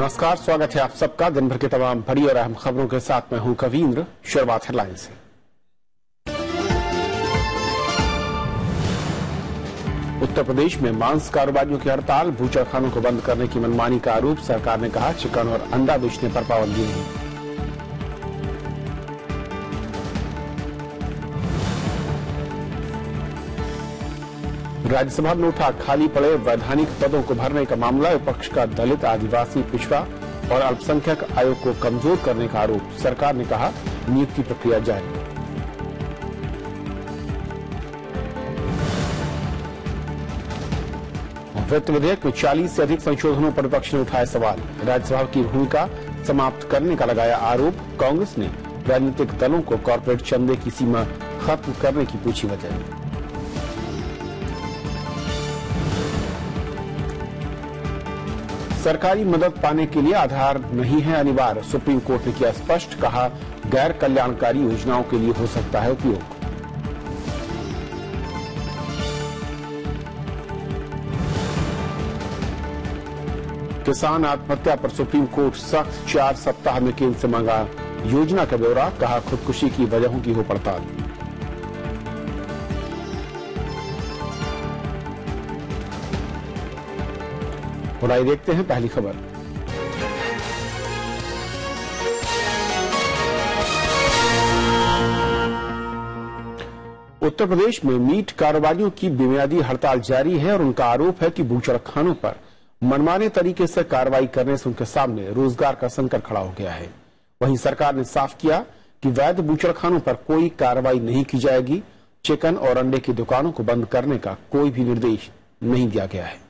नमस्कार, स्वागत है आप सबका दिन भर के तमाम बड़ी और अहम खबरों के साथ मैं हूं कवींद्र। शुरुआत हेडलाइन से। उत्तर प्रदेश में मांस कारोबारियों की हड़ताल, बूचड़खानों को बंद करने की मनमानी का आरोप। सरकार ने कहा चिकन और अंडा बेचने पर पाबंदी नहीं। राज्यसभा में उठा खाली पड़े वैधानिक पदों को भरने का मामला। विपक्ष का दलित, आदिवासी, पिछड़ा और अल्पसंख्यक आयोग को कमजोर करने का आरोप। सरकार ने कहा नियुक्ति प्रक्रिया जारी। वित्त विधेयक में 40 से अधिक संशोधनों पर विपक्ष ने उठाए सवाल। राज्यसभा की भूमिका समाप्त करने का लगाया आरोप। कांग्रेस ने राजनीतिक दलों को कॉर्पोरेट चंदे की सीमा खत्म करने की पूछी वजह। सरकारी मदद पाने के लिए आधार नहीं है अनिवार्य। सुप्रीम कोर्ट ने किया स्पष्ट, कहा गैर कल्याणकारी योजनाओं के लिए हो सकता है उपयोग। किसान आत्महत्या पर सुप्रीम कोर्ट सख्त, 4 सप्ताह में केंद्र से मांगा योजना का ब्यौरा। कहा खुदकुशी की वजहों की हो पड़ताल। और आइए देखते हैं पहली खबर। उत्तर प्रदेश में मीट कारोबारियों की बेमियादी हड़ताल जारी है और उनका आरोप है कि बूचड़खानों पर मनमाने तरीके से कार्रवाई करने से उनके सामने रोजगार का संकट खड़ा हो गया है। वहीं सरकार ने साफ किया कि वैध बूचड़खानों पर कोई कार्रवाई नहीं की जाएगी। चिकन और अंडे की दुकानों को बंद करने का कोई भी निर्देश नहीं दिया गया है।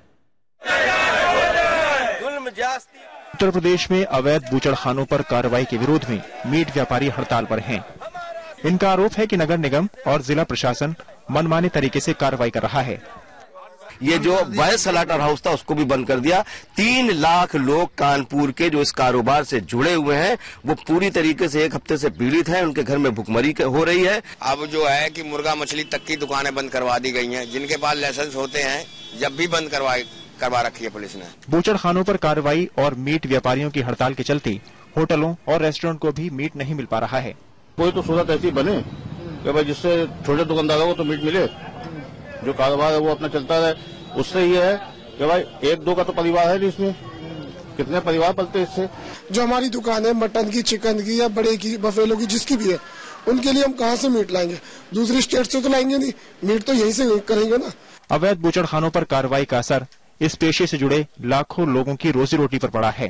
उत्तर प्रदेश में अवैध बूचड़खानों पर कार्रवाई के विरोध में मीट व्यापारी हड़ताल पर हैं। इनका आरोप है कि नगर निगम और जिला प्रशासन मनमाने तरीके से कार्रवाई कर रहा है। ये जो वॉयस स्लॉटर हाउस था उसको भी बंद कर दिया। 3 लाख लोग कानपुर के जो इस कारोबार से जुड़े हुए हैं वो पूरी तरीके से 1 हफ्ते से पीड़ित हैं। उनके घर में भुखमरी हो रही है। अब जो है कि मुर्गा मछली तक की दुकानें बंद करवा दी गई हैं। जिनके पास लाइसेंस होते हैं जब भी बंद करवा रखी है पुलिस ने। बूचड़खानों पर कार्रवाई और मीट व्यापारियों की हड़ताल के चलते होटलों और रेस्टोरेंट को भी मीट नहीं मिल पा रहा है। कोई तो सूरत ऐसी बने कि भाई जिससे छोटे दुकानदारों को तो मीट मिले, जो कारोबार है वो अपना चलता रहे। उससे ये है कि भाई 1-2 का तो परिवार है नहीं, इसमें कितने परिवार पलते इससे। जो हमारी दुकान है मटन की, चिकन की या बड़े की, बफेलो की, जिसकी भी है, उनके लिए हम कहाँ से मीट लाएंगे? दूसरी स्टेट से तो लाएंगे नहीं, मीट तो यहीं से करेंगे ना। अवैध बूचड़खानों पर कार्रवाई का असर इस पेशे से जुड़े लाखों लोगों की रोजी रोटी पर पड़ा है।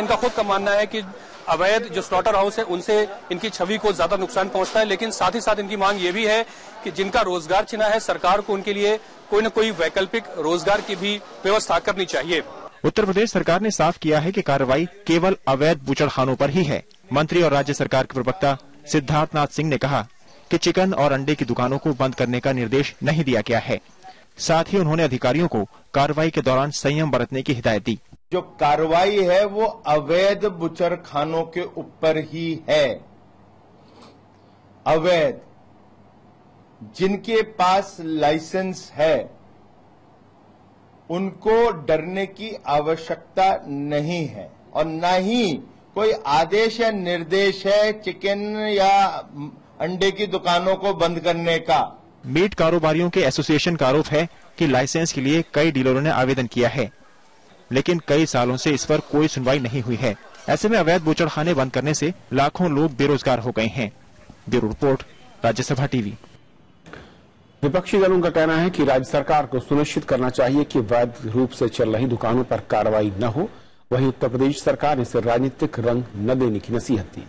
इनका खुद का मानना है कि अवैध जो स्लॉटर हाउस है उनसे इनकी छवि को ज्यादा नुकसान पहुंचता है, लेकिन साथ ही साथ इनकी मांग ये भी है कि जिनका रोजगार छिना है सरकार को उनके लिए कोई न कोई वैकल्पिक रोजगार की भी व्यवस्था करनी चाहिए। उत्तर प्रदेश सरकार ने साफ किया है कि कार्रवाई केवल अवैध बूचड़खानों पर ही है। मंत्री और राज्य सरकार के प्रवक्ता सिद्धार्थनाथ सिंह ने कहा कि चिकन और अंडे की दुकानों को बंद करने का निर्देश नहीं दिया गया है। साथ ही उन्होंने अधिकारियों को कार्रवाई के दौरान संयम बरतने की हिदायत दी। जो कार्रवाई है वो अवैध बूचड़खानों के ऊपर ही है। अवैध, जिनके पास लाइसेंस है उनको डरने की आवश्यकता नहीं है और न ही कोई आदेश या निर्देश है चिकन या अंडे की दुकानों को बंद करने का। मीट कारोबारियों के एसोसिएशन का आरोप है कि लाइसेंस के लिए कई डीलरों ने आवेदन किया है, लेकिन कई सालों से इस पर कोई सुनवाई नहीं हुई है। ऐसे में अवैध बूचड़खाने बंद करने से लाखों लोग बेरोजगार हो गए हैं। Bureau report, Rajya Sabha TV. विपक्षी दलों का कहना है कि राज्य सरकार को सुनिश्चित करना चाहिए कि वैध रूप से चल रही दुकानों पर कार्रवाई न हो। वहीं उत्तर प्रदेश सरकार ने इसे राजनीतिक रंग न देने की नसीहत दी।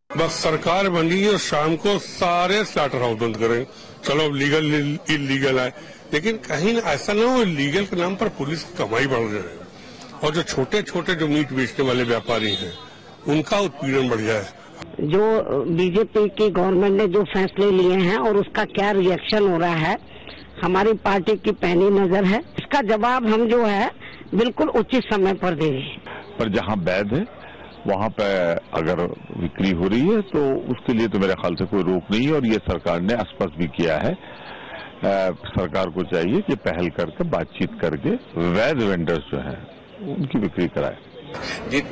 बस सरकार बनी और शाम को सारे स्लॉटर हाउस बंद करें। चलो अब लीगल इलीगल है, लेकिन कहीं ऐसा ना हो लीगल के नाम पर पुलिस की कमाई बढ़ जाए और जो छोटे छोटे जो मीट बेचने वाले व्यापारी हैं उनका उत्पीड़न बढ़ जाए। जो बीजेपी की गवर्नमेंट ने जो फैसले लिए हैं और उसका क्या रिएक्शन हो रहा है, हमारी पार्टी की पैनी नजर है। इसका जवाब हम जो है बिल्कुल उचित समय पर देंगे। पर जहाँ वैध है वहाँ पे अगर बिक्री हो रही है तो उसके लिए तो मेरे ख्याल से कोई रोक नहीं है और ये सरकार ने स्पष्ट भी किया है। सरकार को चाहिए कि पहल करके बातचीत करके वैध वेंडर्स जो हैं उनकी बिक्री कराए।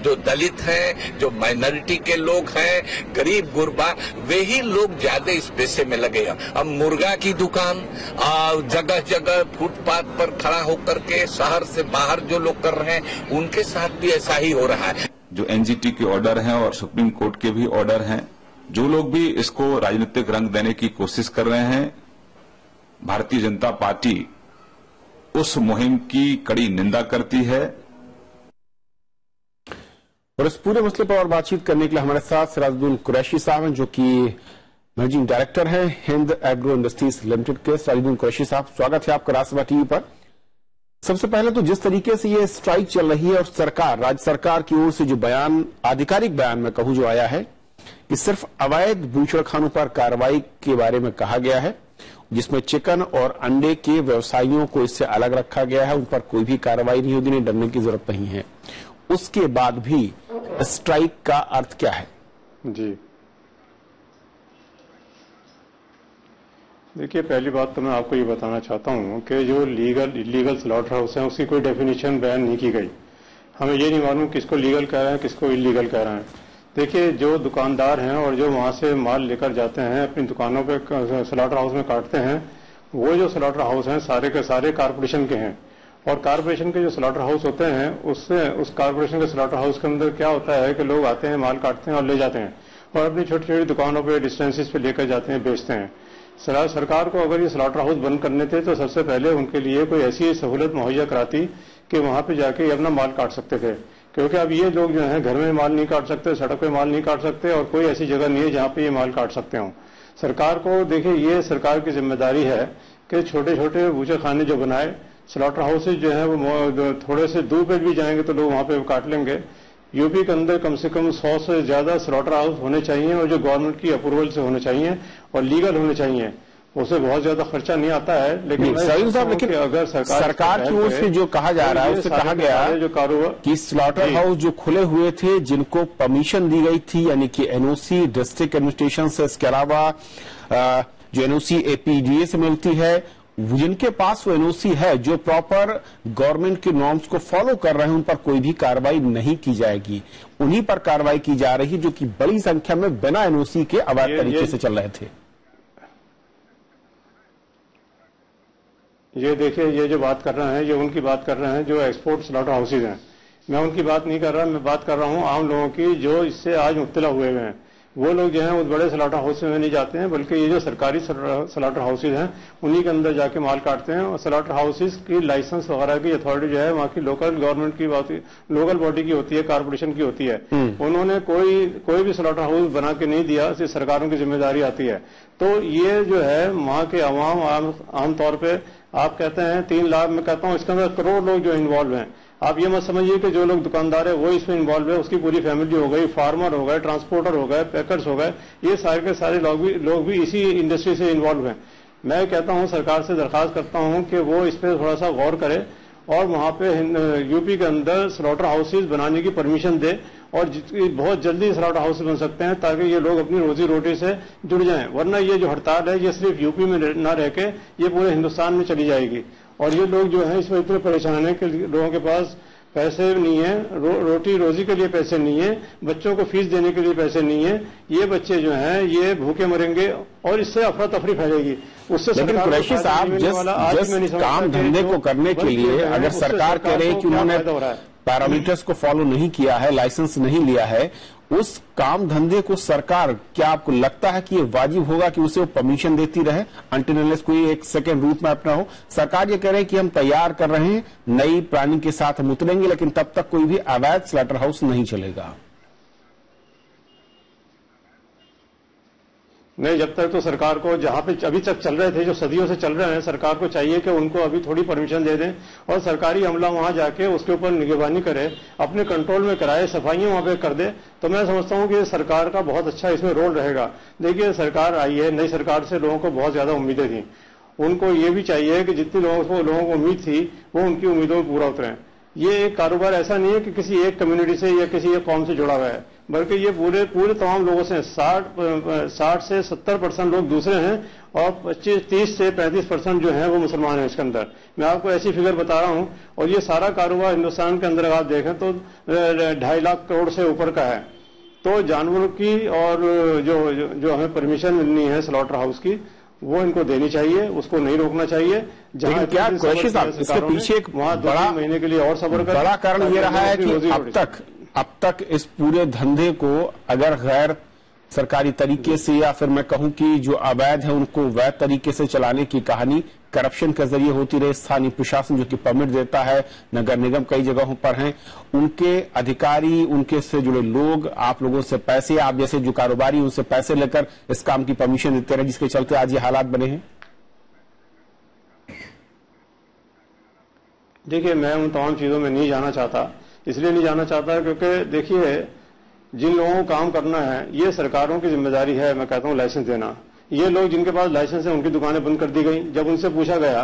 जो दलित हैं, जो माइनॉरिटी के लोग हैं, गरीब गुरबा, वे ही लोग ज्यादा इस पैसे में लगे हैं। अब मुर्गा की दुकान जगह जगह फुटपाथ पर खड़ा होकर के शहर से बाहर जो लोग कर रहे हैं, उनके साथ भी ऐसा ही हो रहा है। जो एनजीटी के ऑर्डर हैं और सुप्रीम कोर्ट के भी ऑर्डर हैं, जो लोग भी इसको राजनीतिक रंग देने की कोशिश कर रहे हैं, भारतीय जनता पार्टी उस मुहिम की कड़ी निंदा करती है। और इस पूरे मसले पर और बातचीत करने के लिए हमारे साथ सिराजुद्दीन कुरैशी साहब हैं, जो कि मैनेजिंग डायरेक्टर हैं हिंद एग्रो इंडस्ट्रीज लिमिटेड के। सिराजुद्दीन कुरैशी साहब, स्वागत है आपका राज्यसभा टीवी पर। सबसे पहले तो जिस तरीके से ये स्ट्राइक चल रही है और सरकार, राज्य सरकार की ओर से जो बयान, आधिकारिक बयान में कहूं जो आया है कि सिर्फ अवैध बूचड़खानों पर कार्रवाई के बारे में कहा गया है, जिसमें चिकन और अंडे के व्यवसायियों को इससे अलग रखा गया है, उन पर कोई भी कार्रवाई नहीं होगी, नहीं डरने की जरूरत नहीं है। उसके बाद भी स्ट्राइक का अर्थ क्या है? जी देखिए, पहली बात तो मैं आपको ये बताना चाहता हूं कि जो इलीगल स्लॉटर हाउस है उसकी कोई डेफिनेशन बयान नहीं की गई। हमें ये नहीं मालूम किसको लीगल कह रहे हैं, किसको इलीगल कह रहे हैं। देखिए, जो दुकानदार हैं और जो वहां से माल लेकर जाते हैं अपनी दुकानों पे स्लॉटर हाउस में काटते हैं, वो जो स्लॉटर हाउस हैं सारे के सारे कारपोरेशन के हैं। और कारपोरेशन के जो स्लॉटर हाउस होते हैं, उससे उस कारपोरेशन के स्लॉटर हाउस के अंदर क्या होता है कि लोग आते हैं, माल काटते हैं और ले जाते हैं और अपनी छोटी छोटी दुकानों पे डिस्टेंसेस पे लेकर जाते हैं, बेचते हैं। सरकार को अगर ये स्लॉटर हाउस बंद करने थे तो सबसे पहले उनके लिए कोई ऐसी सहूलत मुहैया कराती कि वहां पे जाके अपना माल काट सकते थे, क्योंकि अब ये लोग जो है घर में माल नहीं काट सकते, सड़क पे माल नहीं काट सकते और कोई ऐसी जगह नहीं है जहां पे ये माल काट सकते हो। सरकार को देखिए, ये सरकार की जिम्मेदारी है कि छोटे छोटे बूचड़खाने जो बनाए, स्लॉटर हाउसेज जो है वो थोड़े से दूर पे भी जाएंगे तो लोग वहां पे काट लेंगे। यूपी के अंदर कम से कम 100 से ज्यादा स्लॉटर हाउस होने चाहिए और जो गवर्नमेंट की अप्रूवल से होने चाहिए और लीगल होने चाहिए। उसे बहुत ज्यादा खर्चा नहीं आता है, लेकिन लेकिन अगर सरकार की ओर से जो कहा जा रहा है, उससे कहा गया जो कारोबार कि स्लॉटर हाउस जो खुले हुए थे, जिनको परमिशन दी गई थी, यानी कि एनओसी डिस्ट्रिक्ट एडमिनिस्ट्रेशन से, इसके अलावा जो एनओसी एपीडीए से मिलती है, जिनके पास वो एनओसी है, जो प्रॉपर गवर्नमेंट की नॉर्म्स को फॉलो कर रहे हैं, उन पर कोई भी कार्रवाई नहीं की जाएगी। उन्हीं पर कार्रवाई की जा रही है जो कि बड़ी संख्या में बिना एनओसी के अवैध तरीके से चल रहे थे। ये देखिए, ये जो बात कर रहे हैं, ये उनकी बात कर रहे हैं जो एक्सपोर्ट स्लॉटर हाउसेज हैं। मैं उनकी बात नहीं कर रहा, मैं बात कर रहा हूं आम लोगों की जो इससे आज मुब्तला हुए हैं। वो लोग जो हैं उस बड़े स्लॉटर हाउस में नहीं जाते हैं, बल्कि ये जो सरकारी स्लॉटर हाउसेज हैं उन्हीं के अंदर जाके माल काटते हैं। और स्लॉटर हाउसेज की लाइसेंस वगैरह की अथॉरिटी जो है वहां की लोकल गवर्नमेंट की लोकल बॉडी की होती है, कारपोरेशन की होती है। उन्होंने कोई भी स्लॉटर हाउस बना के नहीं दिया, सिर्फ सरकारों की जिम्मेदारी आती है। तो ये जो है वहां के अवाम आमतौर पर आप कहते हैं 3 लाख, मैं कहता हूं इसके अंदर करोड़ लोग जो इन्वॉल्व हैं। आप ये मत समझिए कि जो लोग दुकानदार है वो इसमें इन्वॉल्व है, उसकी पूरी फैमिली हो गई, फार्मर हो गए, ट्रांसपोर्टर हो गए, पैकर्स हो गए, ये सारे के सारे लोग भी इसी इंडस्ट्री से इन्वॉल्व हैं। मैं कहता हूं, सरकार से दरखास्त करता हूं कि वो इस पर थोड़ा सा गौर करे और वहां पे यूपी के अंदर स्लॉटर हाउसेज बनाने की परमिशन दे और बहुत जल्दी स्लॉटर हाउस बन सकते हैं ताकि ये लोग अपनी रोजी रोटी से जुड़ जाएं। वरना ये जो हड़ताल है ये सिर्फ यूपी में न रह के ये पूरे हिंदुस्तान में चली जाएगी। और ये लोग जो है इसमें इतने परेशान है कि लोगों के पास पैसे नहीं है, रोटी रोजी के लिए पैसे नहीं है, बच्चों को फीस देने के लिए पैसे नहीं है। ये बच्चे जो हैं ये भूखे मरेंगे और इससे अफरा तफरी फैलेगी। उससे लेकिन कुरैशी साहब, जिस काम धंधे को करने के लिए अगर सरकार कह रही है कि उन्होंने पैरामीटर्स को फॉलो नहीं किया है, लाइसेंस नहीं लिया है, उस काम धंधे को सरकार, क्या आपको लगता है कि ये वाजिब होगा कि उसे वो परमिशन देती रहे अनटिल अनलेस कोई एक सेकेंड रूट मैप ना हो? सरकार ये कह रहे हैं कि हम तैयार कर रहे हैं, नई प्लानिंग के साथ हम उतरेंगे, लेकिन तब तक कोई भी अवैध स्लॉटर हाउस नहीं चलेगा। नहीं, जब तक तो सरकार को जहां पे अभी तक चल रहे थे, जो सदियों से चल रहे हैं, सरकार को चाहिए कि उनको अभी थोड़ी परमिशन दे दें और सरकारी अमला वहां जाके उसके ऊपर निगरानी करे, अपने कंट्रोल में कराए, सफाइयां वहां पे कर दे। तो मैं समझता हूं कि सरकार का बहुत अच्छा इसमें रोल रहेगा। देखिए, सरकार आई है, नई सरकार से लोगों को बहुत ज्यादा उम्मीदें थी। उनको ये भी चाहिए कि जितनी लोगों को उम्मीद थी वो उनकी उम्मीदों में पूरा उतरे। ये एक कारोबार ऐसा नहीं है कि किसी एक कम्युनिटी से या किसी एक कौम से जुड़ा हुआ है, बल्कि ये पूरे तमाम लोगों से 60 से 70% लोग दूसरे हैं और 30 से 35% जो है वो मुसलमान हैं इसके अंदर। मैं आपको ऐसी फिगर बता रहा हूं, और ये सारा कारोबार हिंदुस्तान के अंदर आप देखें तो 2.5 लाख करोड़ से ऊपर का है। तो जानवरों की और जो हमें परमिशन मिलनी है स्लॉटर हाउस की, वो इनको देनी चाहिए, उसको नहीं रोकना चाहिए। जहां क्या कोशिश इसके पीछे एक बड़ा महीने के लिए और सबर कर, बड़ा कारण ये रहा है कि अब तक इस पूरे धंधे को अगर गैर सरकारी तरीके से या फिर मैं कहूं कि जो अवैध है उनको वैध तरीके से चलाने की कहानी करप्शन के जरिए होती रही। स्थानीय प्रशासन जो कि परमिट देता है, नगर निगम कई जगहों पर हैं, उनके अधिकारी, उनके से जुड़े लोग आप लोगों से पैसे, आप जैसे जो कारोबारी उनसे पैसे लेकर इस काम की परमिशन देते रहे, जिसके चलते आज ये हालात बने हैं। देखिए, मैं उन तमाम चीजों में नहीं जाना चाहता, इसलिए नहीं जाना चाहता क्योंकि देखिए जिन लोगों को काम करना है ये सरकारों की जिम्मेदारी है। मैं कहता हूं लाइसेंस देना। ये लोग जिनके पास लाइसेंस है उनकी दुकानें बंद कर दी गई। जब उनसे पूछा गया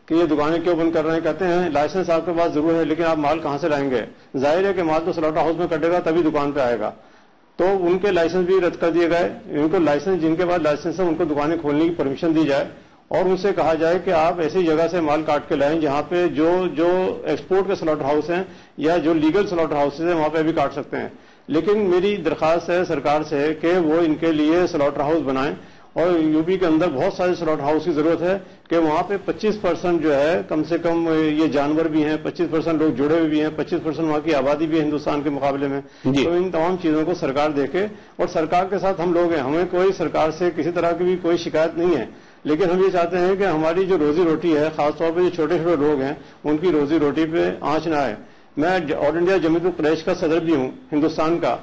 कि ये दुकानें क्यों बंद कर रहे हैं, कहते हैं लाइसेंस आपके पास जरूर है लेकिन आप माल कहां से लाएंगे। जाहिर है कि माल तो स्लॉटर हाउस में कटेगा तभी दुकान पे आएगा। तो उनके लाइसेंस भी रद्द कर दिए गए। उनको लाइसेंस, जिनके पास लाइसेंस है उनको दुकानें खोलने की परमिशन दी जाए और उनसे कहा जाए कि आप ऐसी जगह से माल काट के लाएं जहां पे जो एक्सपोर्ट के स्लॉटर हाउस हैं या जो लीगल स्लॉटर हाउसेज हैं वहां पे भी काट सकते हैं। लेकिन मेरी दरखास्त है सरकार से कि वो इनके लिए स्लॉटर हाउस बनाएं, और यूपी के अंदर बहुत सारे स्लॉटर हाउस की जरूरत है कि वहां पे 25% जो है कम से कम ये जानवर भी हैं, 25% लोग जुड़े हुए भी हैं, 25% वहां की आबादी भी है हिंदुस्तान के मुकाबले में। तो इन तमाम चीजों को सरकार देखे, और सरकार के साथ हम लोग हैं, हमें कोई सरकार से किसी तरह की भी कोई शिकायत नहीं है। लेकिन हम ये चाहते हैं कि हमारी जो रोजी रोटी है, खासतौर पर जो छोटे छोटे लोग हैं, उनकी रोजी रोटी पे आंच ना आए। मैं ऑल इंडिया जमीयत प्रदेश का सदर भी हूं हिंदुस्तान का,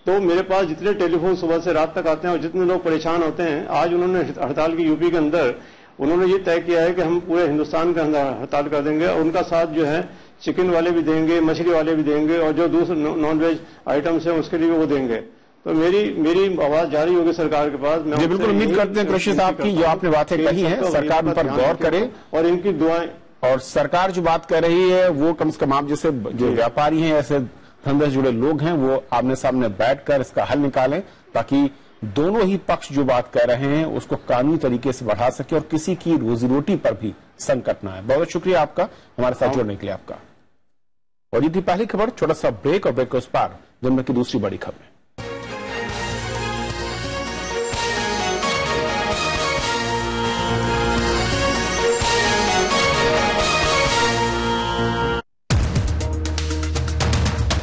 तो मेरे पास जितने टेलीफोन सुबह से रात तक आते हैं और जितने लोग परेशान होते हैं, आज उन्होंने हड़ताल की यूपी के अंदर उन्होंने ये तय किया है कि हम पूरे हिंदुस्तान के अंदर हड़ताल कर देंगे, और उनका साथ जो है चिकन वाले भी देंगे, मछली वाले भी देंगे, और जो दूसरे नॉन वेज आइटम्स हैं उसके लिए भी वो देंगे। तो मेरी आवाज जारी होगी सरकार के पास। मैं बिल्कुल उम्मीद करते हैं कृषि साहब की जो आपने बातें कही हैं सरकार उन पर गौर करे, और इनकी दुआएं, और सरकार जो बात कर रही है वो कम से कम आप जैसे जो व्यापारी हैं, ऐसे धंधे से जुड़े लोग हैं, वो आमने सामने बैठकर इसका हल निकालें, ताकि दोनों ही पक्ष जो बात कर रहे हैं उसको कानूनी तरीके से बढ़ा सके और किसी की रोजी रोटी पर भी संकट ना आए। बहुत शुक्रिया आपका हमारे साथ जुड़ने के लिए आपका। और ये थी पहली खबर। छोटा सा ब्रेक, और ब्रेक के उस पार जन्म की दूसरी बड़ी खबर।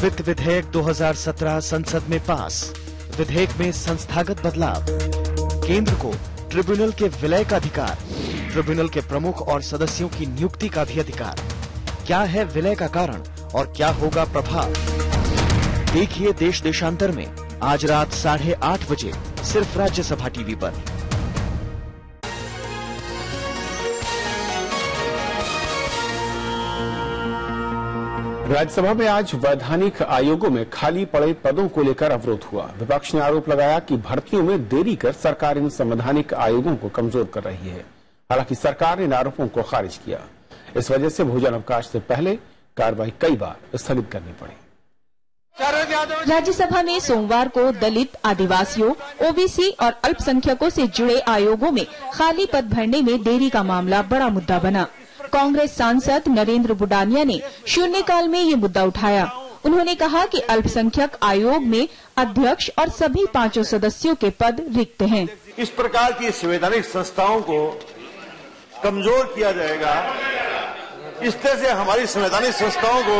वित्त विधेयक 2017 संसद में पास। विधेयक में संस्थागत बदलाव, केंद्र को ट्रिब्यूनल के विलय का अधिकार, ट्रिब्यूनल के प्रमुख और सदस्यों की नियुक्ति का भी अधिकार। क्या है विलय का कारण और क्या होगा प्रभाव? देखिए देश देशांतर में आज रात 8:30 बजे सिर्फ राज्यसभा टीवी पर। राज्यसभा में आज वैधानिक आयोगों में खाली पड़े पदों को लेकर अवरोध हुआ। विपक्ष ने आरोप लगाया कि भर्तियों में देरी कर सरकार इन संवैधानिक आयोगों को कमजोर कर रही है। हालांकि सरकार ने इन आरोपों को खारिज किया। इस वजह से भोजन अवकाश से पहले कार्रवाई कई बार स्थगित करनी पड़ी। राज्यसभा में सोमवार को दलित, आदिवासियों, ओबीसी और अल्पसंख्यकों से जुड़े आयोगों में खाली पद भरने में देरी का मामला बड़ा मुद्दा बना। कांग्रेस सांसद नरेंद्र बुडानिया ने शून्यकाल में ये मुद्दा उठाया। उन्होंने कहा कि अल्पसंख्यक आयोग में अध्यक्ष और सभी 5 सदस्यों के पद रिक्त हैं। इस प्रकार की संवैधानिक संस्थाओं को कमजोर किया जाएगा। इस तरह से हमारी संवैधानिक संस्थाओं को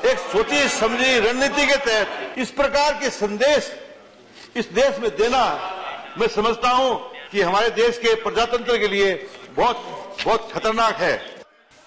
एक सोची समझी रणनीति के तहत इस प्रकार के संदेश इस देश में देना, मैं समझता हूं कि हमारे देश के प्रजातंत्र के लिए बहुत खतरनाक है।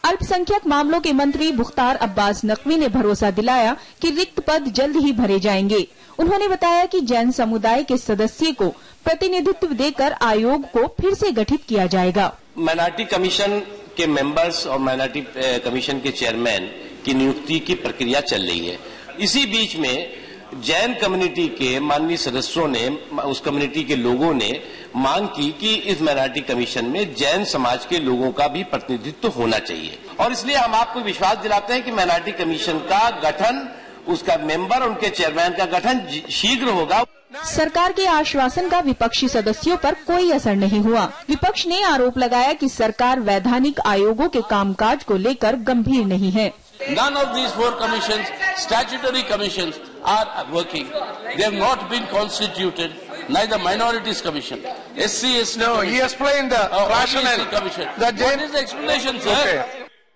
अल्पसंख्यक मामलों के मंत्री मुख्तार अब्बास नकवी ने भरोसा दिलाया कि रिक्त पद जल्द ही भरे जाएंगे। उन्होंने बताया कि जैन समुदाय के सदस्य को प्रतिनिधित्व देकर आयोग को फिर से गठित किया जाएगा। माइनॉरिटी कमीशन के मेंबर्स और माइनॉरिटी कमीशन के चेयरमैन की नियुक्ति की प्रक्रिया चल रही है। इसी बीच में जैन कम्युनिटी के माननीय सदस्यों ने, उस कम्युनिटी के लोगों ने मांग की कि इस माइनॉरिटी कमीशन में जैन समाज के लोगों का भी प्रतिनिधित्व होना चाहिए, और इसलिए हम आपको विश्वास दिलाते हैं कि माइनॉरिटी कमीशन का गठन, उसका मेंबर, उनके चेयरमैन का गठन शीघ्र होगा। सरकार के आश्वासन का विपक्षी सदस्यों पर कोई असर नहीं हुआ। विपक्ष ने आरोप लगाया कि सरकार वैधानिक आयोगों के कामकाज को लेकर गंभीर नहीं है। None of these 4 commissions, statutory commissions, are working. They have not been constituted. Neither Minorities Commission, SC, ST. No, he explained the rationale. Commission. What is the explanation, sir? Okay.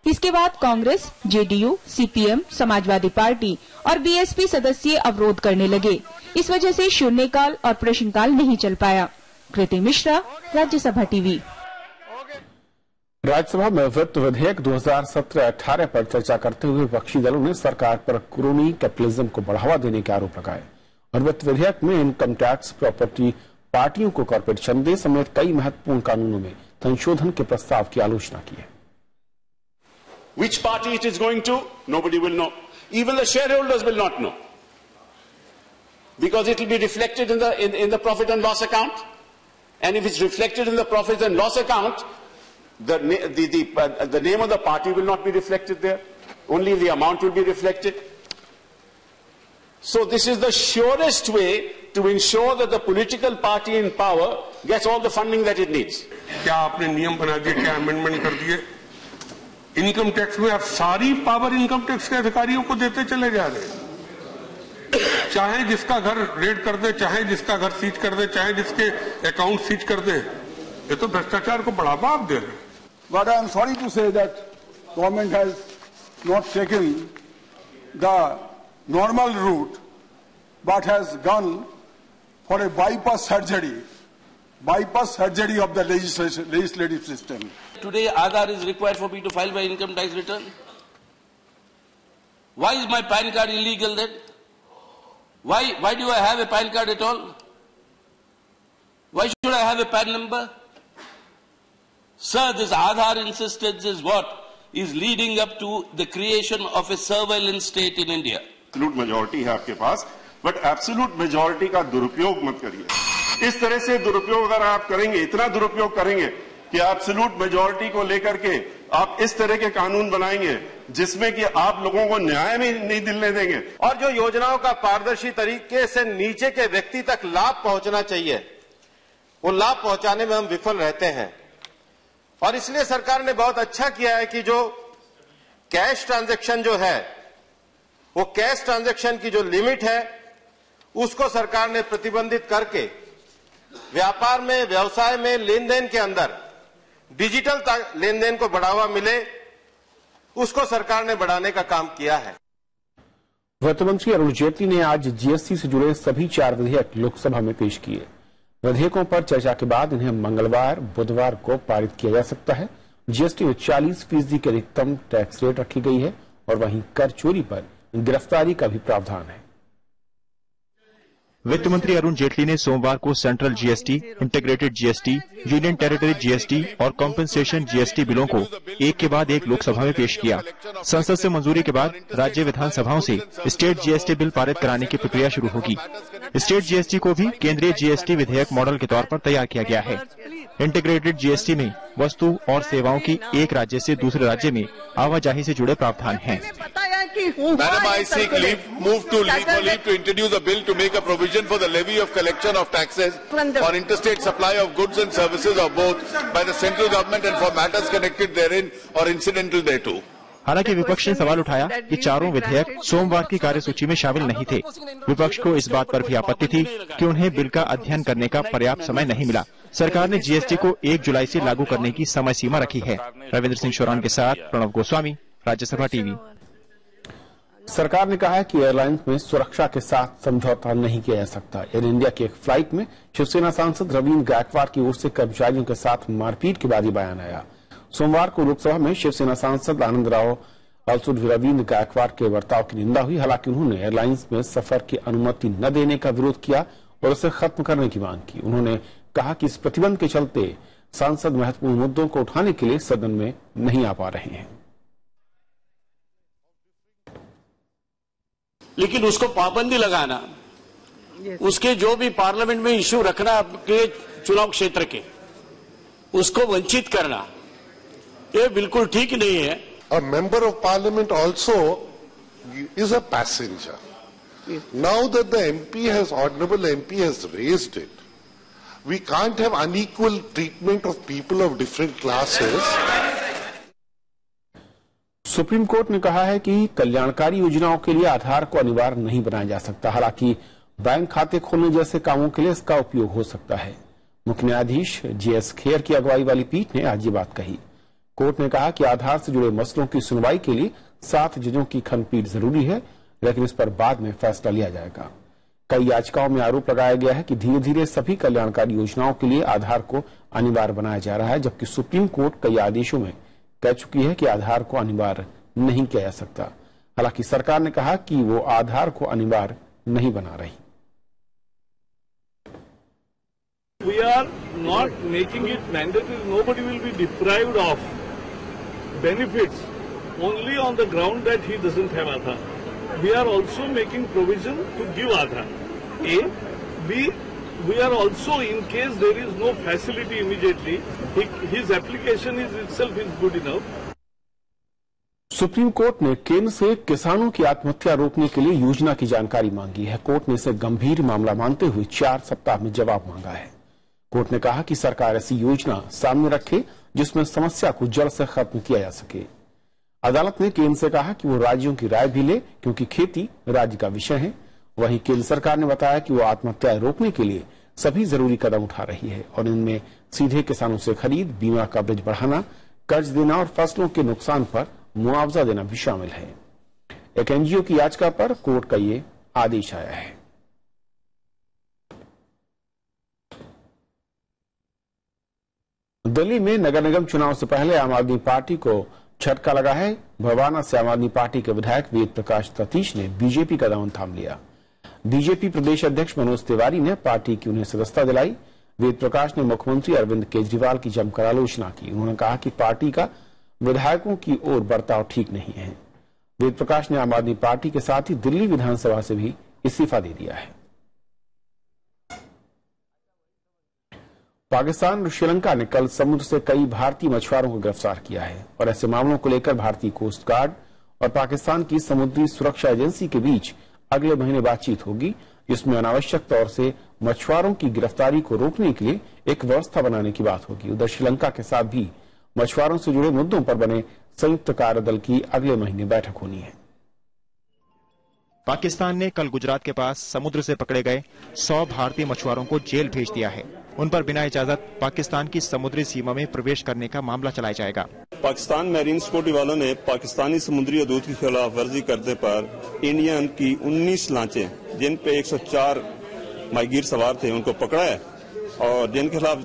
इसके बाद Congress, JDU, CPM, Samajwadi party और BSP सदस्य अवरोध करने लगे। इस वजह से शून्यकाल और प्रश्नकाल नहीं चल पाया। कृति मिश्रा, राज्यसभा टीवी। राज्यसभा में वित्त विधेयक 2017-18 पर चर्चा करते हुए विपक्षी दलों ने सरकार पर क्रोनी कैपिटलिज्म को बढ़ावा देने के आरोप लगाए और वित्त विधेयक में इनकम टैक्स, प्रॉपर्टी, पार्टियों को कॉर्पोरेट चंदे समेत कई महत्वपूर्ण कानूनों में संशोधन के प्रस्ताव की आलोचना की है। Which party it is going to, nobody will know. Even the shareholders will not know, because it will be reflected in the profit and loss account, and if it's reflected in the profit and loss account, the name of the party will not be reflected there. Only the amount will be reflected. So this is the surest way to ensure that the political party in power gets all the funding that it needs. क्या आपने नियम बना दिए, क्या amendment कर दिए? Income tax में आप सारी पावर इनकम टैक्स के अधिकारियों को देते चले जा रहे हैं। चाहे जिसका घर रेड कर दे, चाहे जिसका घर सीज कर दे, चाहे जिसके अकाउंट सीज कर दे, ये तो भ्रष्टाचार को बढ़ावा आप दे रहे हैं। But I am sorry to say that government has not taken the normal route, but has gone for a bypass surgery of the legislative system. Today, Aadhaar is required for me to file my income tax return. Why is my PAN card illegal then? Why do I have a PAN card at all? Why should I have a PAN number? Sir, this Aadhaar insistence is what is leading up to the creation of a surveillance state in India. Absolute majority है आपके पास, but absolute majority का दुरुपयोग मत करिए। इस तरह से दुरुपयोग अगर आप करेंगे, इतना दुरुपयोग करेंगे कि एब्सोल्यूट मेजॉरिटी को लेकर के आप इस तरह के कानून बनाएंगे जिसमें कि आप लोगों को न्याय में नहीं दिलने देंगे। और जो योजनाओं का पारदर्शी तरीके से नीचे के व्यक्ति तक लाभ पहुंचना चाहिए, वो लाभ पहुंचाने में हम विफल रहते हैं। और इसलिए सरकार ने बहुत अच्छा किया है कि जो कैश ट्रांजैक्शन जो है, वो कैश ट्रांजैक्शन की जो लिमिट है उसको सरकार ने प्रतिबंधित करके व्यापार में, व्यवसाय में, लेन देन के अंदर डिजिटल लेन देन को बढ़ावा मिले, उसको सरकार ने बढ़ाने का काम किया है। वित्त मंत्री अरुण जेटली ने आज जीएसटी से जुड़े सभी 4 विधेयक लोकसभा में पेश किए। विधेयकों पर चर्चा के बाद इन्हें मंगलवार, बुधवार को पारित किया जा सकता है। जीएसटी में 40% की अधिकतम टैक्स रेट रखी गई है और वहीं कर चोरी पर गिरफ्तारी का भी प्रावधान है। वित्त मंत्री अरुण जेटली ने सोमवार को central GST, integrated GST, union territory GST और कॉम्पेंसेशन जीएसटी बिलों को एक के बाद एक लोकसभा में पेश किया। संसद से मंजूरी के बाद राज्य विधानसभाओं से स्टेट जीएसटी बिल पारित कराने की प्रक्रिया शुरू होगी। स्टेट जीएसटी को भी केंद्रीय जीएसटी विधेयक मॉडल के तौर पर तैयार किया गया है। इंटीग्रेटेड जीएसटी में वस्तु और सेवाओं की एक राज्य से दूसरे राज्य में आवाजाही से जुड़े प्रावधान हैं। Madam, I seek move to introduce a bill to make a provision for the levy of collection of taxes on interstate supply of goods and services of both by the central government and for matters connected therein or incidental thereto. हालांकि विपक्ष ने सवाल उठाया कि चारों विधेयक सोमवार की कार्यसूची में शामिल नहीं थे। विपक्ष को इस बात पर भी आपत्ति थी कि उन्हें बिल का अध्ययन करने का पर्याप्त समय नहीं मिला। सरकार ने जीएसटी को 1 जुलाई से लागू करने की समय सीमा रखी है। रविंद्र सिंह शोरान के साथ प्रणव गोस्वामी, राज्यसभा टीवी। सरकार ने कहा है कि एयरलाइंस में सुरक्षा के साथ समझौता नहीं किया जा सकता। एयर इंडिया की एक फ्लाइट में शिवसेना सांसद रवींद्र गायकवाड़ की ओर से कर्मचारियों के साथ मारपीट के बाद ये बयान आया। सोमवार को लोकसभा में शिवसेना सांसद आनंद राव अलसुड रवींद्र गायकवाड़ के बर्ताव की निंदा हुई। हालांकि उन्होंने एयरलाइंस में सफर की अनुमति न देने का विरोध किया और उसे खत्म करने की मांग की। उन्होंने कहा कि इस प्रतिबंध के चलते सांसद महत्वपूर्ण मुद्दों को उठाने के लिए सदन में नहीं आ पा रहे हैं। लेकिन उसको पाबंदी लगाना, उसके जो भी पार्लियामेंट में इश्यू रखना आपके चुनाव क्षेत्र के, उसको वंचित करना, ये बिल्कुल ठीक नहीं है। a member of parliament also is a passenger. Now that the MP has, honorable MP has raised it, we can't have unequal treatment of people of different classes. Supreme court ने कहा है कि कल्याणकारी योजनाओं के लिए आधार को अनिवार्य नहीं बनाया जा सकता। हालांकि बैंक खाते खोलने जैसे कामों के लिए इसका उपयोग हो सकता है। मुख्य न्यायाधीश JS खेर की अगुवाई वाली पीठ ने आज ये बात कही। कोर्ट ने कहा कि आधार से जुड़े मसलों की सुनवाई के लिए 7 जजों की खंडपीठ जरूरी है, लेकिन इस पर बाद में फैसला लिया जाएगा। कई याचिकाओं में आरोप लगाया गया है कि धीरे धीरे सभी कल्याणकारी योजनाओं के लिए आधार को अनिवार्य बनाया जा रहा है, जबकि सुप्रीम कोर्ट कई आदेशों में कह चुकी है कि आधार को अनिवार्य नहीं किया जा सकता। हालांकि सरकार ने कहा कि वो आधार को अनिवार्य नहीं बना रही। We are not making it mandatory. Nobody will be deprived of benefits only on the ground that he doesn't have Aadhaar. We are also making provision to give Aadhaar. A. B. We are also, in case there is no facility immediately, his application is itself is good enough. Supreme court ने केंद्र से किसानों की आत्महत्या रोकने के लिए योजना की जानकारी मांगी है। कोर्ट ने इसे गंभीर मामला मानते हुए 4 सप्ताह में जवाब मांगा है। कोर्ट ने कहा कि सरकार ऐसी योजना सामने रखे जिसमें समस्या को जड़ से खत्म किया जा सके। अदालत ने केंद्र से कहा कि वो राज्यों की राय भी ले, क्योंकि खेती राज्य का विषय है। वहीं केंद्र सरकार ने बताया कि वो आत्महत्या रोकने के लिए सभी जरूरी कदम उठा रही है और इनमें सीधे किसानों से खरीद, बीमा कवरेज बढ़ाना, कर्ज देना और फसलों के नुकसान पर मुआवजा देना भी शामिल है। एक NGO की याचिका पर कोर्ट का ये आदेश आया है। दिल्ली में नगर निगम चुनाव से पहले आम आदमी पार्टी को झटका लगा है। भवाना से आम आदमी पार्टी के विधायक वेद प्रकाश सतीश ने बीजेपी का दामन थाम लिया। बीजेपी प्रदेश अध्यक्ष मनोज तिवारी ने पार्टी की उन्हें सदस्यता दिलाई। वेद प्रकाश ने मुख्यमंत्री अरविंद केजरीवाल की जमकर आलोचना की। उन्होंने कहा कि पार्टी का विधायकों की ओर बर्ताव ठीक नहीं है। वेद प्रकाश ने आम आदमी पार्टी के साथ ही दिल्ली विधानसभा से भी इस्तीफा दे दिया है। पाकिस्तान और श्रीलंका ने कल समुद्र से कई भारतीय मछुआरों को गिरफ्तार किया है और ऐसे मामलों को लेकर भारतीय कोस्ट गार्ड और पाकिस्तान की समुद्री सुरक्षा एजेंसी के बीच अगले महीने बातचीत होगी, जिसमें अनावश्यक तौर से मछुआरों की गिरफ्तारी को रोकने के लिए एक व्यवस्था बनाने की बात होगी। उधर श्रीलंका के साथ भी मछुआरों से जुड़े मुद्दों पर बने संयुक्त कार्यदल की अगले महीने बैठक होनी है। पाकिस्तान ने कल गुजरात के पास समुद्र से पकड़े गए 100 भारतीय मछुआरों को जेल भेज दिया है। उन पर बिना इजाजत पाकिस्तान की समुद्री सीमा में प्रवेश करने का मामला चलाया जाएगा। पाकिस्तान मैरीन सिक्योरिटी वालों ने पाकिस्तानी समुद्री हदूद की खिलाफ वर्जी करने पर इंडियन की 19 लांचें, जिन पे 104 माहीगीर सवार थे, उनको पकड़ा है और जिनके खिलाफ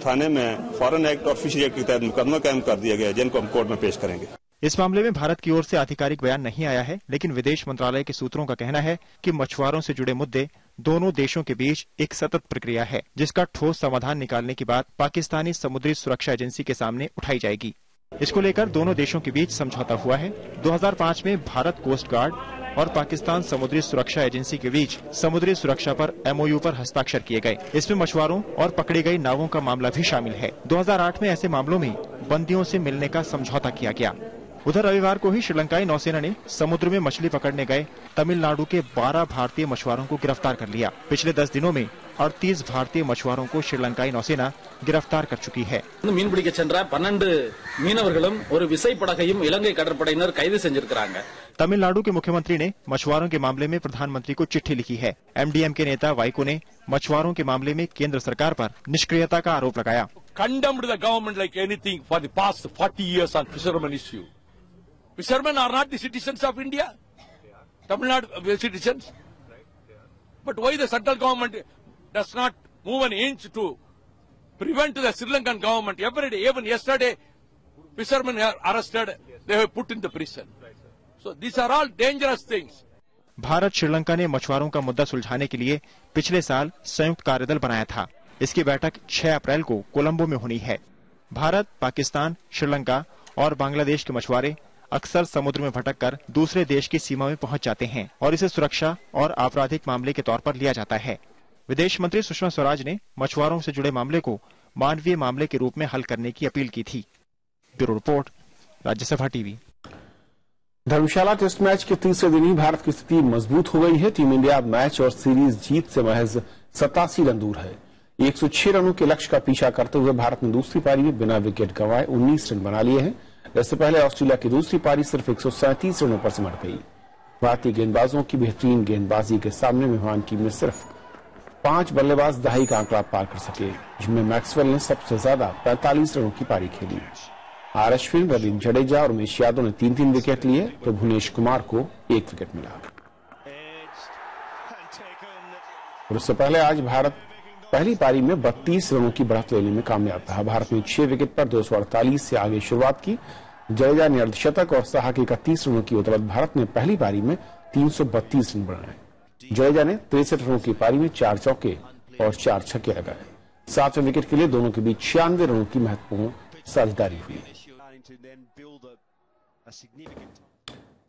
थाने में फॉरेन एक्ट और फिशरी एक्ट के तहत मुकदमा कायम कर दिया गया, जिनको हम कोर्ट में पेश करेंगे। इस मामले में भारत की ओर से आधिकारिक बयान नहीं आया है, लेकिन विदेश मंत्रालय के सूत्रों का कहना है कि मछुआरों से जुड़े मुद्दे दोनों देशों के बीच एक सतत प्रक्रिया है, जिसका ठोस समाधान निकालने की बात पाकिस्तानी समुद्री सुरक्षा एजेंसी के सामने उठाई जाएगी। इसको लेकर दोनों देशों के बीच समझौता हुआ है। 2005 में भारत कोस्ट गार्ड और पाकिस्तान समुद्री सुरक्षा एजेंसी के बीच समुद्री सुरक्षा पर MOU पर हस्ताक्षर किए गए। इसमें मछुआरों और पकड़ी गई नावों का मामला भी शामिल है। 2008 में ऐसे मामलों में बंदियों से मिलने का समझौता किया गया। उधर रविवार को ही श्रीलंकाई नौसेना ने समुद्र में मछली पकड़ने गए तमिलनाडु के 12 भारतीय मछुआरों को गिरफ्तार कर लिया। पिछले 10 दिनों में 38 भारतीय मछुआरों को श्रीलंकाई नौसेना गिरफ्तार कर चुकी है। மீன் பிடிக்க சென்ற 12 மீனவர்களும் ஒரு விசைப்படகையும் இலங்கை கடற்படையினர் கைது செஞ்சிருக்காங்க। तमिलनाडु के मुख्यमंत्री ने मछुआरों के मामले में प्रधानमंत्री को चिट्ठी लिखी है। MDM के नेता वाइको ने मछुआरों के मामले में केंद्र सरकार पर निष्क्रियता का आरोप लगाया। Condemned the government like anything for the past 40 years on fishermen issue. Fishermen are not the citizens of India. Tamil Nadu citizens. But why the central government does not move an inch to prevent the Sri Lankan government? Every day, even yesterday, fishermen are arrested. They were put in the prison. So these are all dangerous things. Bharat Sri Lanka ने मछुआरों का मुद्दा सुलझाने के लिए पिछले साल संयुक्त कार्यदल बनाया था। इसकी बैठक 6 अप्रैल को कोलंबो में होनी है। भारत, पाकिस्तान, श्रीलंका और बांग्लादेश के मछुआरे अक्सर समुद्र में भटककर दूसरे देश की सीमा में पहुंच जाते हैं और इसे सुरक्षा और आपराधिक मामले के तौर पर लिया जाता है। विदेश मंत्री सुषमा स्वराज ने मछुआरों से जुड़े मामले को मानवीय मामले के रूप में हल करने की अपील की थी। Bureau report, Rajya Sabha TV. Dharamshala test match के तीसरे दिन ही भारत की स्थिति मजबूत हो गई है। टीम इंडिया मैच और सीरीज जीत से महज 87 रन दूर है। 106 रनों के लक्ष्य का पीछा करते हुए भारत ने दूसरी पारी में बिना विकेट गंवाए 19 रन बना लिए हैं। इससे पहले ऑस्ट्रेलिया की दूसरी पारी सिर्फ 137 रनों पर सिमट गई। भारतीय गेंदबाजों की बेहतरीन गेंदबाजी के सामने मेहमान टीम में सिर्फ 5 बल्लेबाज दहाई का आंकड़ा पार कर सके, जिनमें मैक्सवेल ने सबसे ज्यादा 45 रनों की पारी खेली। आर अश्विन, रवींद्र जडेजा और उमेश यादव ने 3-3 विकेट लिए तो भुवनेश कुमार को 1 विकेट मिला। और उससे पहले आज भारत पहली पारी में 32 रनों की बढ़त लेने में कामयाब रहा। भारत ने 6 विकेट पर 248 से आगे शुरुआत की। जडेजा ने अर्धशतक और साहा के 31 रनों की बदौलत भारत ने पहली पारी में 332 रन बनाए। जडेजा ने 63 रनों की पारी में 4 चौके और 4 छक्के लगाए। 7वें विकेट के लिए दोनों के बीच 96 रनों की महत्वपूर्ण साझेदारी हुई।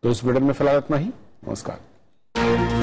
तो इस बुलेटिन में फिलहाल इतना ही। नमस्कार।